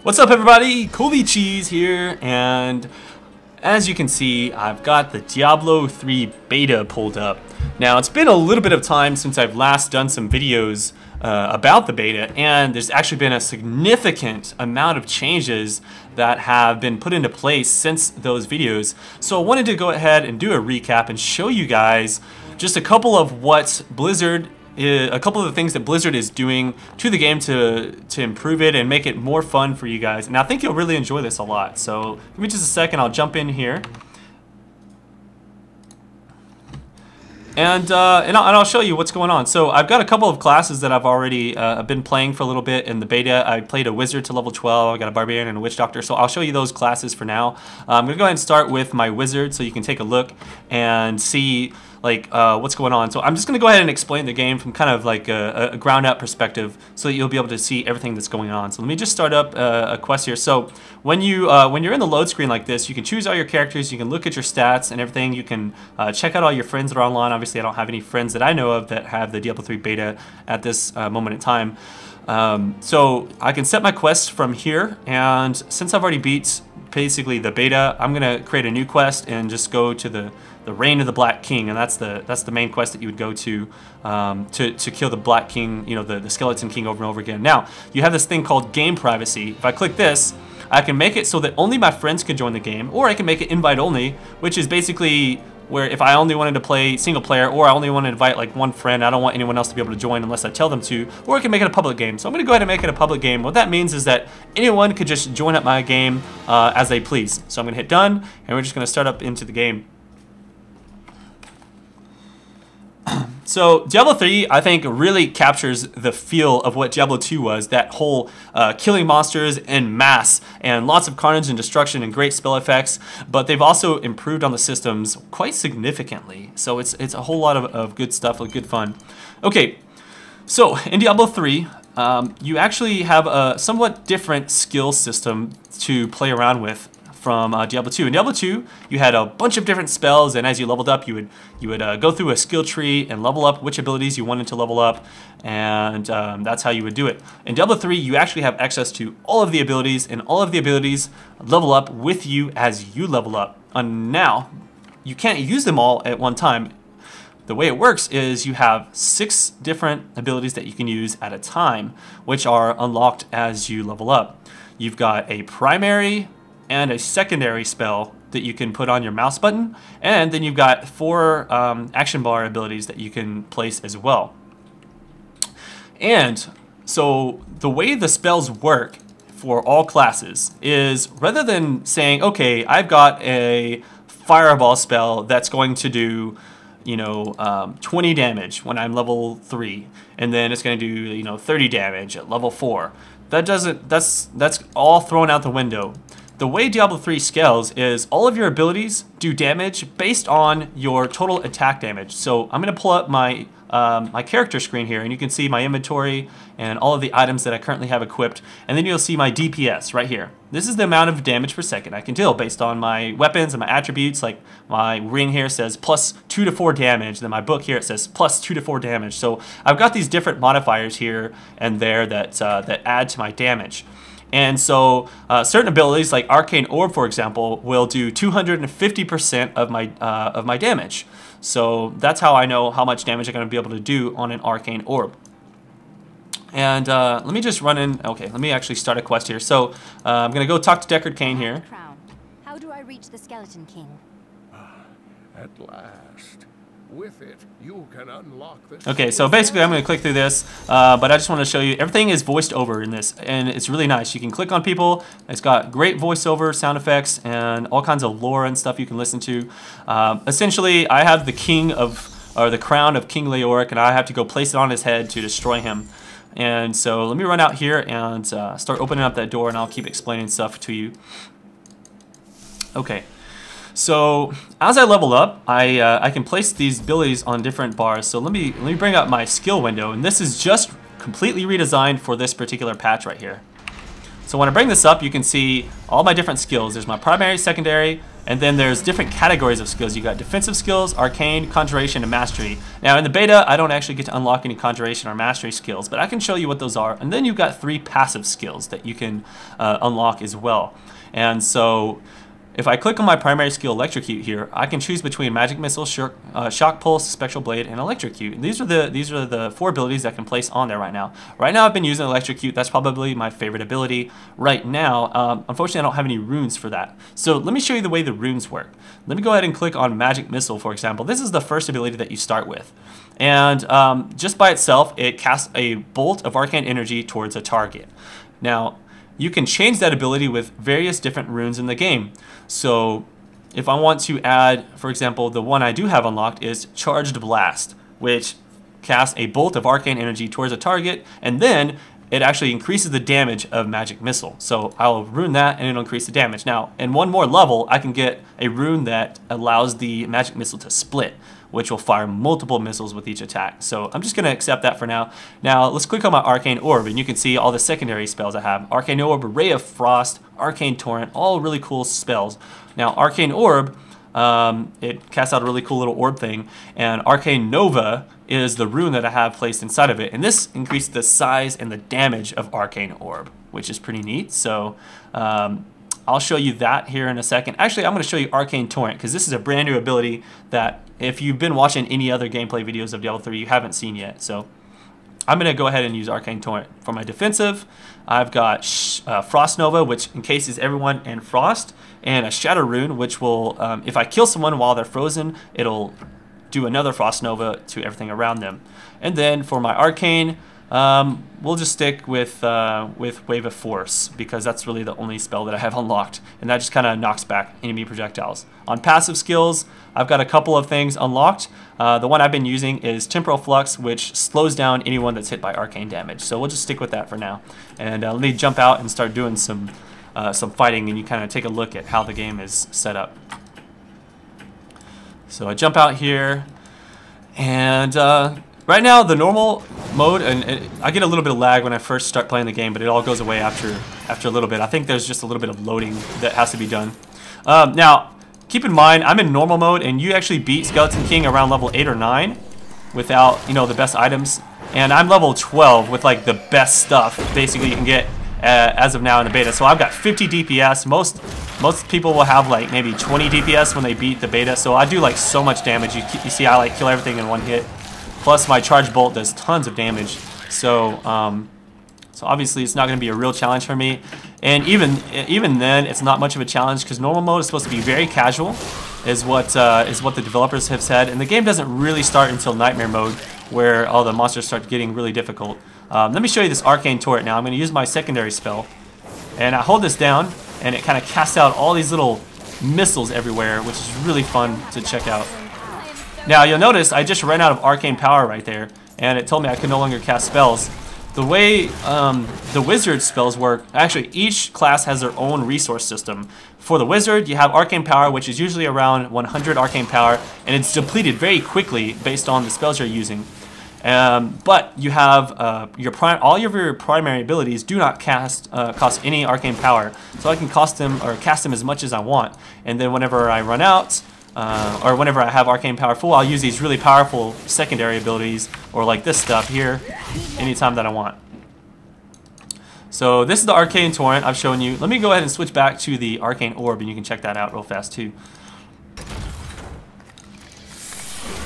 What's up, everybody? Colby Cheese here, and as you can see, I've got the Diablo 3 beta pulled up. Now, it's been a little bit of time since I've last done some videos about the beta, and there's actually been a significant amount of changes that have been put into place since those videos. So I wanted to go ahead and do a recap and show you guys just a couple of a couple of the things that Blizzard is doing to the game to improve it and make it more fun for you guys. And I think you'll really enjoy this a lot. So give me just a second, I'll jump in here. And I'll show you what's going on. So I've got a couple of classes that I've already been playing for a little bit in the beta. I played a wizard to level 12, I got a barbarian and a witch doctor, so I'll show you those classes for now. I'm gonna go ahead and start with my wizard so you can take a look and see what's going on. So I'm just gonna go ahead and explain the game from kind of like a ground up perspective so that you'll be able to see everything that's going on. So let me just start up a quest here. So when you're in the load screen like this, you can choose all your characters, you can look at your stats and everything, you can check out all your friends that are online. Obviously I don't have any friends that I know of that have the Diablo 3 beta at this moment in time. So I can set my quest from here, and since I've already beat basically the beta, I'm gonna create a new quest and just go to the Reign of the Black King, and that's the main quest that you would go to kill the Black King, you know, the Skeleton King over and over again. Now, you have this thing called game privacy. If I click this, I can make it so that only my friends can join the game, or I can make it invite only, which is basically where if I only wanted to play single player, or I only want to invite like one friend, I don't want anyone else to be able to join unless I tell them to, or I can make it a public game. So I'm gonna go ahead and make it a public game. What that means is that anyone could just join up my game as they please. So I'm gonna hit done, and we're just gonna start up into the game. So Diablo 3, I think, really captures the feel of what Diablo 2 was, that whole killing monsters en masse and lots of carnage and destruction and great spell effects, but they've also improved on the systems quite significantly. So it's a whole lot of good stuff, like good fun. Okay, so in Diablo 3, you actually have a somewhat different skill system to play around with from Diablo 2. In Diablo 2, you had a bunch of different spells, and as you leveled up, you would go through a skill tree and level up which abilities you wanted to level up, and that's how you would do it. In Diablo 3, you actually have access to all of the abilities, and all of the abilities level up with you as you level up. And now, you can't use them all at one time. The way it works is you have 6 different abilities that you can use at a time, which are unlocked as you level up. You've got a primary and a secondary spell that you can put on your mouse button, and then you've got 4 action bar abilities that you can place as well. And so the way the spells work for all classes is, rather than saying, okay, I've got a fireball spell that's going to do 20 damage when I'm level 3, and then it's going to do 30 damage at level 4. That's all thrown out the window. The way Diablo 3 scales is all of your abilities do damage based on your total attack damage. So I'm going to pull up my my character screen here, and you can see my inventory and all of the items that I currently have equipped, and then you'll see my DPS right here. This is the amount of damage per second I can deal based on my weapons and my attributes. Like my ring here says plus 2 to 4 damage, then my book here it says plus 2 to 4 damage. So I've got these different modifiers here and there that add to my damage. And so certain abilities like Arcane Orb, for example, will do 250% of my damage. So that's how I know how much damage I'm going to be able to do on an Arcane Orb. And let me just run in. Okay, let me actually start a quest here. So I'm going to go talk to Deckard Cain here. How do I reach the Skeleton King? At last. With it, you can unlock the... Okay, so basically I'm going to click through this, but I just want to show you, everything is voiced over in this, and it's really nice. You can click on people, it's got great voiceover, sound effects, and all kinds of lore and stuff you can listen to. Essentially, I have the the crown of King Leoric, and I have to go place it on his head to destroy him. And so let me run out here and start opening up that door, and I'll keep explaining stuff to you. Okay. So as I level up, I can place these abilities on different bars. So let me bring up my skill window, and this is just completely redesigned for this particular patch right here. So when I bring this up, you can see all my different skills. There's my primary, secondary, And then there's different categories of skills. You got defensive skills, arcane, conjuration, and mastery. Now in the beta, I don't actually get to unlock any conjuration or mastery skills, but I can show you what those are. And then you've got 3 passive skills that you can unlock as well. And so if I click on my primary skill, Electrocute here, I can choose between Magic Missile, Shock Pulse, Spectral Blade, and Electrocute. And these are the 4 abilities I can place on there right now. Right now I've been using Electrocute. That's probably my favorite ability right now. Unfortunately, I don't have any runes for that. So let me show you the way the runes work. Let me go ahead and click on Magic Missile, for example. This is the first ability that you start with. And just by itself, it casts a bolt of arcane energy towards a target. Now, you can change that ability with various different runes in the game. So if I want to add, for example, the one I do have unlocked is Charged Blast, which casts a bolt of arcane energy towards a target, and then it actually increases the damage of Magic Missile. So I'll rune that and it'll increase the damage. Now, in one more level, I can get a rune that allows the Magic Missile to split, which will fire multiple missiles with each attack. So I'm just gonna accept that for now. Now let's click on my Arcane Orb and you can see all the secondary spells I have. Arcane Orb, Ray of Frost, Arcane Torrent, all really cool spells. Now Arcane Orb, it casts out a really cool little orb thing, and Arcane Nova is the rune that I have placed inside of it. And this increases the size and the damage of Arcane Orb, which is pretty neat. So I'll show you that here in a second. Actually, I'm going to show you Arcane Torrent because this is a brand new ability that if you've been watching any other gameplay videos of Diablo 3, you haven't seen yet. So I'm going to go ahead and use Arcane Torrent. For my defensive, I've got Frost Nova, which encases everyone in frost, and a Shatter Rune, which will, if I kill someone while they're frozen, it'll do another Frost Nova to everything around them. And then for my Arcane, we'll just stick with Wave of Force because that's really the only spell that I have unlocked, and that just kind of knocks back enemy projectiles. On passive skills, I've got a couple of things unlocked. The one I've been using is Temporal Flux, which slows down anyone that's hit by arcane damage. So we'll just stick with that for now. And let me jump out and start doing some fighting, and you kind of take a look at how the game is set up. So I jump out here, and right now the normal mode, and I get a little bit of lag when I first start playing the game, but it all goes away after a little bit. I think there's just a little bit of loading that has to be done. Now, keep in mind, I'm in normal mode, and you actually beat Skeleton King around level 8 or 9 without, you know, the best items. And I'm level 12 with like the best stuff, basically, you can get as of now in the beta. So I've got 50 DPS. Most people will have like maybe 20 DPS when they beat the beta. So I do like so much damage. You see, I like kill everything in one hit. Plus my charge bolt does tons of damage. So so obviously it's not going to be a real challenge for me. And even then, it's not much of a challenge because normal mode is supposed to be very casual, is what the developers have said. And the game doesn't really start until Nightmare mode, where all the monsters start getting really difficult. Let me show you this Arcane Torrent now. I'm going to use my secondary spell, and I hold this down, and it kind of casts out all these little missiles everywhere, which is really fun to check out. Now you'll notice I just ran out of arcane power right there, and it told me I could no longer cast spells. The way the wizard spells work, actually each class has their own resource system. For the wizard, you have arcane power, which is usually around 100 arcane power, and it's depleted very quickly based on the spells you're using. But you have all of your primary abilities do not cost any arcane power, so I can cast them as much as I want. And then whenever I run out, or whenever I have arcane power full, I'll use these really powerful secondary abilities, or like this stuff here, anytime that I want. So this is the Arcane Torrent I've shown you. Let me go ahead and switch back to the Arcane Orb, and you can check that out real fast too.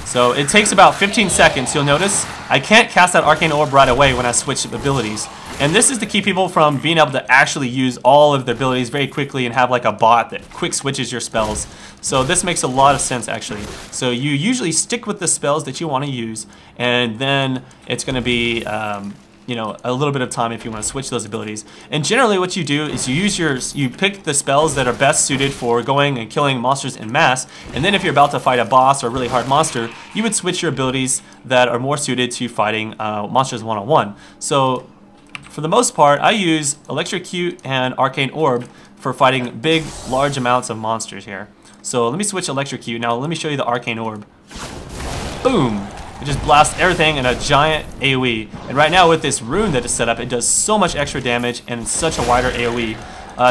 So it takes about 15 seconds. You'll notice I can't cast that Arcane Orb right away when I switch abilities. And this is to keep people from being able to actually use all of their abilities very quickly and have like a bot that quick switches your spells. So this makes a lot of sense actually. So you usually stick with the spells that you want to use, and then it's going to be you know, a little bit of time if you want to switch those abilities. And generally what you do is you pick the spells that are best suited for going and killing monsters en masse, and then if you're about to fight a boss or a really hard monster, you would switch your abilities that are more suited to fighting monsters one-on-one. So for the most part, I use Electrocute and Arcane Orb for fighting big, large amounts of monsters here. So let me switch Electrocute. Now let me show you the Arcane Orb. Boom! It just blasts everything in a giant AoE. And right now with this rune that is set up, it does so much extra damage and such a wider AoE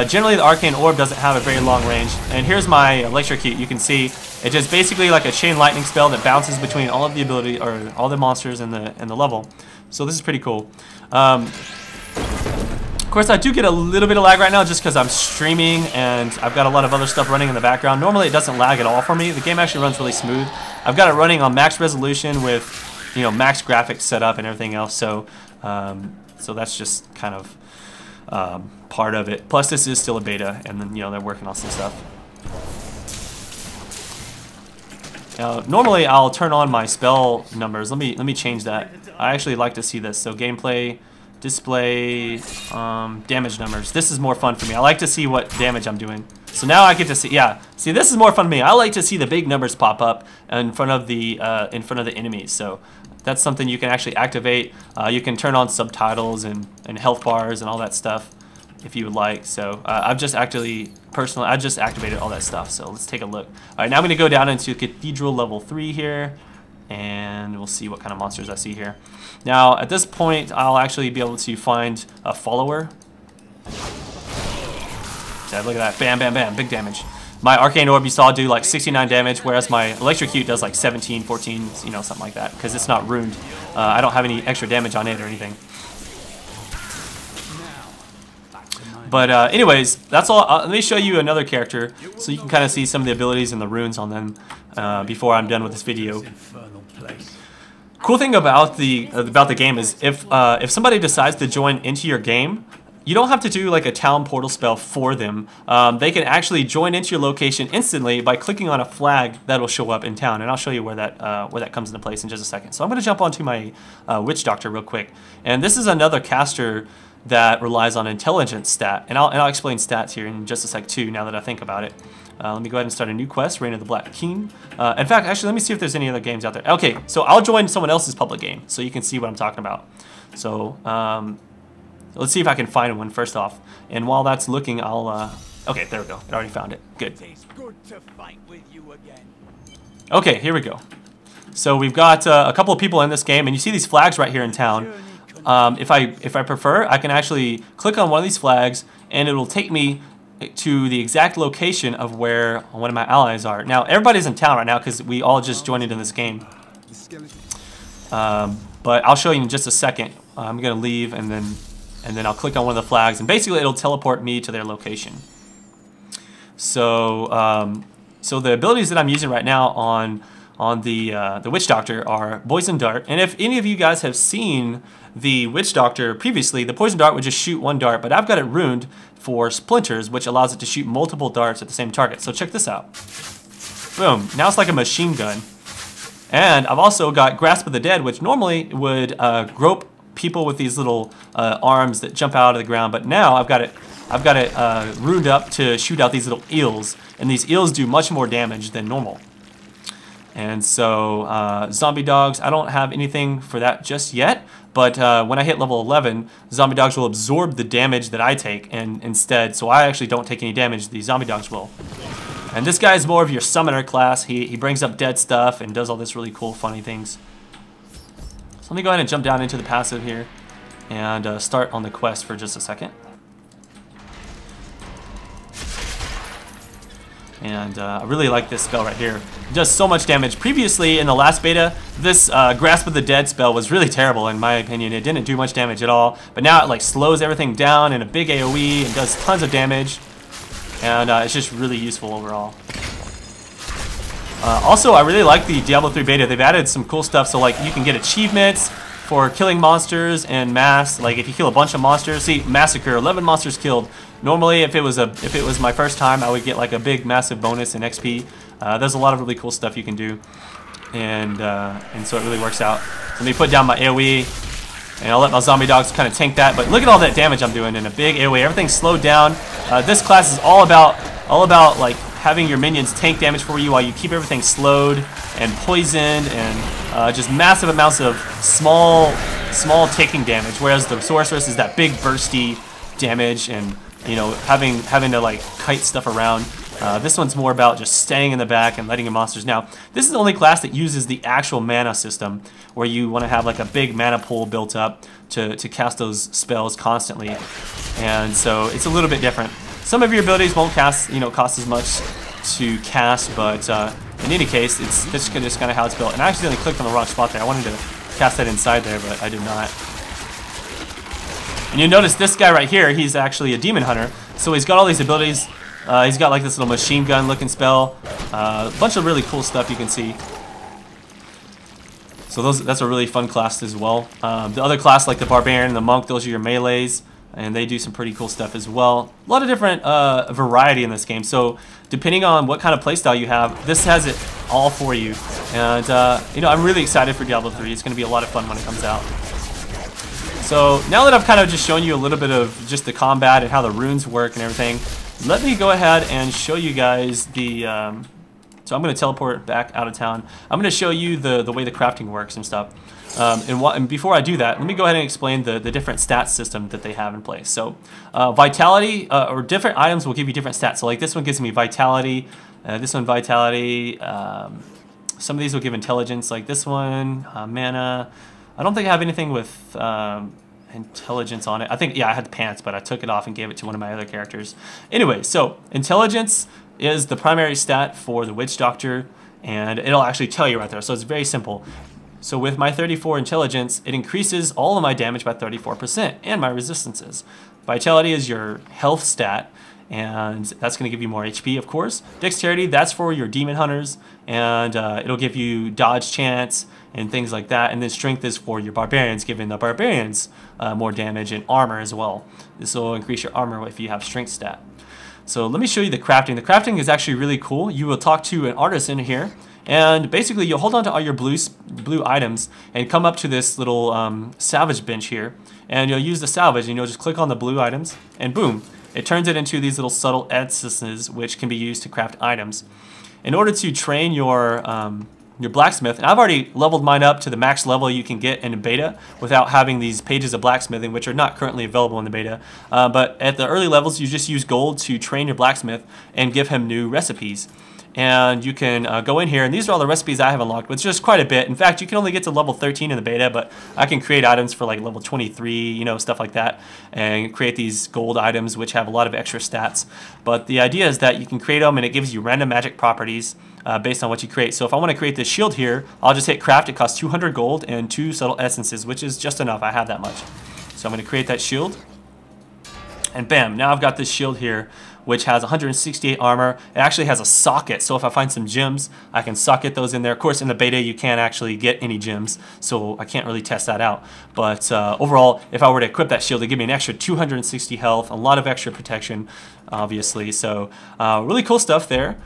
Generally, the Arcane Orb doesn't have a very long range. And here's my Electrocute. You can see it's just basically like a Chain Lightning spell that bounces between all of the ability or all the monsters in the level. So this is pretty cool. Of course, I do get a little bit of lag right now just because I'm streaming and I've got a lot of other stuff running in the background. Normally, it doesn't lag at all for me. The game actually runs really smooth. I've got it running on max resolution with, you know, max graphics set up and everything else. So, so that's just kind of part of it. Plus, this is still a beta, and then, you know, they're working on some stuff. Now, normally, I'll turn on my spell numbers. Let me change that. I actually like to see this. So, gameplay. Display damage numbers. This is more fun for me. I like to see what damage I'm doing. So now I get to see. Yeah, see, this is more fun to me. I like to see the big numbers pop up in front of the enemies. So that's something you can actually activate. You can turn on subtitles and health bars and all that stuff if you would like. So I've just actually personally I just activated all that stuff. So let's take a look. All right, now I'm going to go down into Cathedral level 3 here. And we'll see what kind of monsters I see here. Now, at this point, I'll actually be able to find a follower. So look at that. Bam, bam, bam. Big damage. My Arcane Orb you saw do like 69 damage, whereas my Electrocute does like 17, 14, you know, something like that, because it's not runed. I don't have any extra damage on it or anything. But anyways, that's all. Let me show you another character so you can kind of see some of the abilities and the runes on them before I'm done with this video. Cool thing about the game is if somebody decides to join into your game, you don't have to do like a town portal spell for them. They can actually join into your location instantly by clicking on a flag that'll show up in town, and I'll show you where that comes into place in just a second. So I'm going to jump onto my Witch Doctor real quick, and this is another caster that relies on intelligence stat, and I'll explain stats here in just a sec too. Now that I think about it, let me go ahead and start a new quest, Reign of the Black King. In fact, actually, let me see if there's any other games out there. Okay, so I'll join someone else's public game so you can see what I'm talking about. So let's see if I can find one first off. And while that's looking, I'll okay, there we go. I already found it. Good. Okay, here we go. So we've got a couple of people in this game, and you see these flags right here in town. If I prefer, I can actually click on one of these flags, and it'll take me to the exact location of where one of my allies are. Now, everybody's in town right now because we all just joined into this game. But I'll show you in just a second. I'm gonna leave, and then I'll click on one of the flags, and basically it'll teleport me to their location. So so the abilities that I'm using right now on the Witch Doctor are Poison Dart, and if any of you guys have seen the Witch Doctor previously, the Poison Dart would just shoot one dart, but I've got it runed for Splinters, which allows it to shoot multiple darts at the same target. So check this out. Boom. Now it's like a machine gun. And I've also got Grasp of the Dead, which normally would grope people with these little arms that jump out of the ground, but now I've got it runed up to shoot out these little eels, and these eels do much more damage than normal. And so zombie dogs, I don't have anything for that just yet, but when I hit level 11, zombie dogs will absorb the damage that I take, and instead, so I actually don't take any damage, the zombie dogs will. And this guy is more of your summoner class. He brings up dead stuff and does all this really cool, funny things. So let me go ahead and jump down into the passive here and start on the quest for just a second. And I really like this spell right here. It does so much damage. Previously, in the last beta, this Grasp of the Dead spell was really terrible in my opinion. It didn't do much damage at all. But now it like slows everything down in a big AoE and does tons of damage. And it's just really useful overall. Also, I really like the Diablo 3 beta. They've added some cool stuff. So like you can get achievements for killing monsters and mass. Like if you kill a bunch of monsters, see Massacre, 11 monsters killed. Normally, if it was my first time, I would get like a big, massive bonus in XP. There's a lot of really cool stuff you can do, and so it really works out. So let me put down my AOE, and I'll let my zombie dogs kind of tank that. But look at all that damage I'm doing in a big AOE. Everything's slowed down. This class is all about like having your minions tank damage for you while you keep everything slowed and poisoned, and just massive amounts of small taking damage. Whereas the sorceress is that big bursty damage and, you know, having to like kite stuff around. This one's more about just staying in the back and letting your monsters. Now, this is the only class that uses the actual mana system, where you want to have like a big mana pool built up to cast those spells constantly. And so it's a little bit different. Some of your abilities won't cost as much to cast, but in any case, that's just kind of how it's built. And I accidentally clicked on the wrong spot there. I wanted to cast that inside there, but I did not. And you notice this guy right here, he's actually a demon hunter. So he's got all these abilities. He's got like this little machine gun looking spell. A bunch of really cool stuff you can see. So that's a really fun class as well. The other class like the barbarian and the monk, those are your melees. And they do some pretty cool stuff as well. A lot of different variety in this game. So depending on what kind of playstyle you have, this has it all for you. And I'm really excited for Diablo 3. It's going to be a lot of fun when it comes out. So now that I've kind of just shown you a little bit of just the combat and how the runes work and everything, let me go ahead and show you guys the... so I'm going to teleport back out of town. I'm going to show you the way the crafting works and stuff. And before I do that, let me go ahead and explain the different stats system that they have in place. So vitality, or different items will give you different stats. So like this one gives me vitality, this one vitality, some of these will give intelligence, like this one, mana. I don't think I have anything with intelligence on it. I think, yeah, I had the pants, but I took it off and gave it to one of my other characters. Anyway, so intelligence is the primary stat for the Witch Doctor, and it'll actually tell you right there. So it's very simple. So with my 34 intelligence, it increases all of my damage by 34% and my resistances. Vitality is your health stat, and that's going to give you more HP, of course. Dexterity, that's for your demon hunters, and it'll give you dodge chance and things like that. And then strength is for your barbarians, giving the barbarians more damage, and armor as well. This will increase your armor if you have strength stat. So let me show you the crafting. The crafting is actually really cool. You will talk to an artisan here, and basically you'll hold on to all your blue items and come up to this little salvage bench here, and you'll use the salvage, and you'll just click on the blue items, and boom, it turns it into these little subtle essences which can be used to craft items. In order to train your blacksmith, and I've already leveled mine up to the max level you can get in a beta without having these pages of blacksmithing, which are not currently available in the beta. But at the early levels, you just use gold to train your blacksmith and give him new recipes. And you can go in here, and these are all the recipes I have unlocked, which is just quite a bit. In fact, you can only get to level 13 in the beta, but I can create items for like level 23, stuff like that, and create these gold items which have a lot of extra stats. But the idea is that you can create them, and it gives you random magic properties based on what you create. So if I want to create this shield here, I'll just hit craft. It costs 200 gold and 2 subtle essences, which is just enough. I have that much. So I'm going to create that shield. And bam, now I've got this shield here, which has 168 armor. It actually has a socket, so if I find some gems, I can socket those in there. Of course, in the beta, you can't actually get any gems, so I can't really test that out. But overall, if I were to equip that shield, it'd give me an extra 260 health, a lot of extra protection, obviously. So really cool stuff there.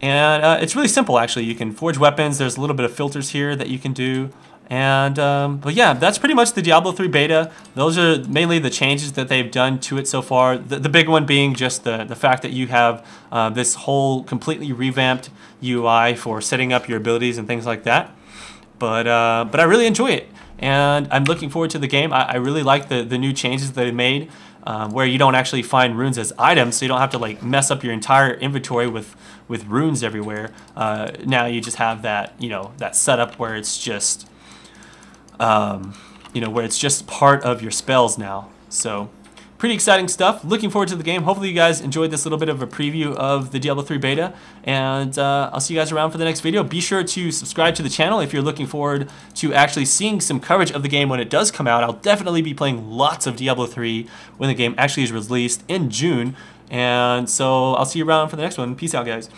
And it's really simple, actually. You can forge weapons. There's a little bit of filters here that you can do. And but yeah, that's pretty much the Diablo 3 beta. Those are mainly the changes that they've done to it so far. The big one being just the fact that you have this whole completely revamped UI for setting up your abilities and things like that. But I really enjoy it, and I'm looking forward to the game. I really like the new changes that they made, where you don't actually find runes as items, so you don't have to like mess up your entire inventory with runes everywhere. Now you just have that that setup where it's just where it's just part of your spells now. So pretty exciting stuff. Looking forward to the game. Hopefully you guys enjoyed this little bit of a preview of the Diablo 3 beta, and I'll see you guys around for the next video. Be sure to subscribe to the channel if you're looking forward to actually seeing some coverage of the game when it does come out. I'll definitely be playing lots of Diablo 3 when the game actually is released in June, and so I'll see you around for the next one. Peace out, guys.